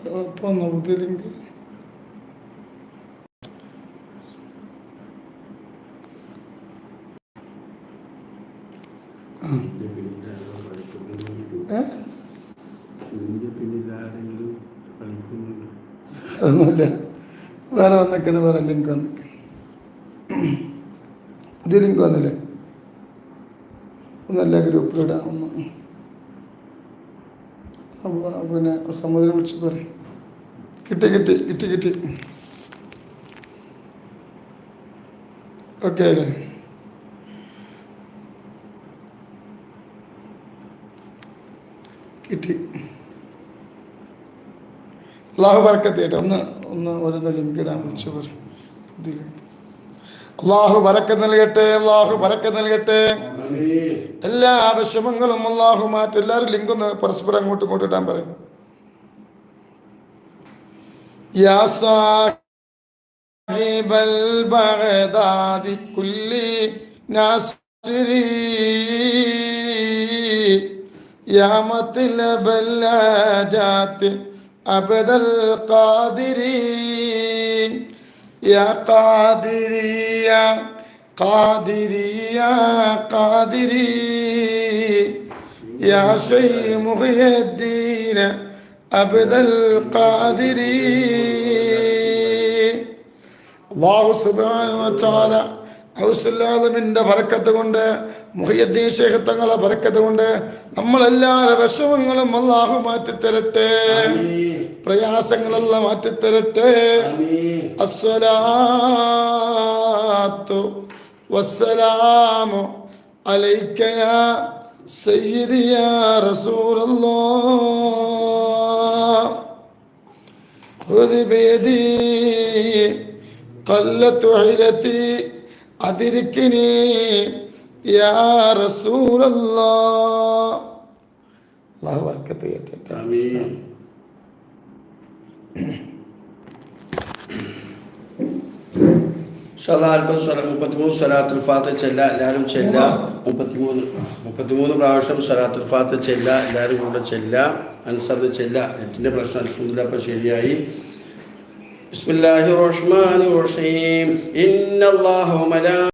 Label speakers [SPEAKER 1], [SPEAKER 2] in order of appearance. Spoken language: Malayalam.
[SPEAKER 1] ഇപ്പം പുതിയ അതൊന്നുമില്ല. വേറെ വന്നേക്കണ വേറെ ലിങ്ക് വന്നേക്ക്. പുതിയ ലിങ്ക് വന്നില്ലേ? ഒന്നല്ല ഗ്രൂപ്പിലിടാം. ഒന്ന് പിന്നെ സമുദ്രം വിളിച്ച് പറയും. കിട്ടി ഓക്കെ അല്ലേ? കിട്ടി. അള്ളാഹു ബറക്കത്ത് ചെയ്യട്ടെ. ഒന്ന് ലിങ്ക് ഇടാൻ വിളിച്ചു പറയും. അള്ളാഹു ബറക്കത്ത് നൽകട്ടെ. അള്ളാഹു ബറക്കത്ത് നൽകട്ടെ. എല്ലാ വിഷമങ്ങളും അള്ളാഹു മാറ്റും. എല്ലാവരും ലിങ്ക് ഒന്ന് പരസ്പരം അങ്ങോട്ടും ഇങ്ങോട്ടും ഇടാൻ പറയും. യാ സാഹിബൽ ബഗ്ദാദി കുല്ലി നാസിരി യാ മത്ലബൽ ലാജാത്ത് അബ്ദൽ ഖാദിരി യാ ഖാദിരി യാ ഖാദിരി യാ ഖാദിരി യാ ശൈഖ് മുഹിയുദ്ദീൻ അബ്ദൽ ഖാദിരി. അല്ലാഹു സുബ്ഹാനഹു വ തആല ഔസുല്ലാദമിന്റെ ബറക്കത്ത് കൊണ്ട്, മുഹിയുദ്ദീൻ ശൈഖ് തങ്ങളുടെ ബറക്കത്ത് കൊണ്ട് നമ്മളെല്ലാ വിഷമങ്ങളും അല്ലാഹു മാറ്റിത്തരട്ടെ. പ്രയാസങ്ങളെല്ലാം മാറ്റിത്തരട്ടെ. അസ്സലാത്തു വസ്സലാമു അലൈക യാ സയ്യിദി യാ റസൂലല്ലാഹ് ഖുദ് ബിയദി ഖല്ലത്തു ഹിലതി അദ്രിക്നി യാ റസൂലല്ലാഹ്. അല്ലാഹു ബറക്കത്ത് ചെയ്യട്ടെ. ആമീൻ. സ്വലാത്തുൽ ഫാത്തിഹ ചെല്ലാം. എല്ലാവരും ചെല്ലാം. 33 പ്രാവശ്യം സ്വലാത്തുൽ ഫാത്തിഹ ചെല്ലാം. എല്ലാവരും കൂടെ ചെല്ലാം. അനുസരിച്ച് ചെല്ലാം. നെറ്റിന്റെ പ്രശ്നം അൽഹംദുലില്ലാഹ് ഇപ്പം ശരിയായി. ബിസ്മില്ലാഹിർ റഹ്മാനിർ റഹീം. ഇന്നല്ലാഹു വ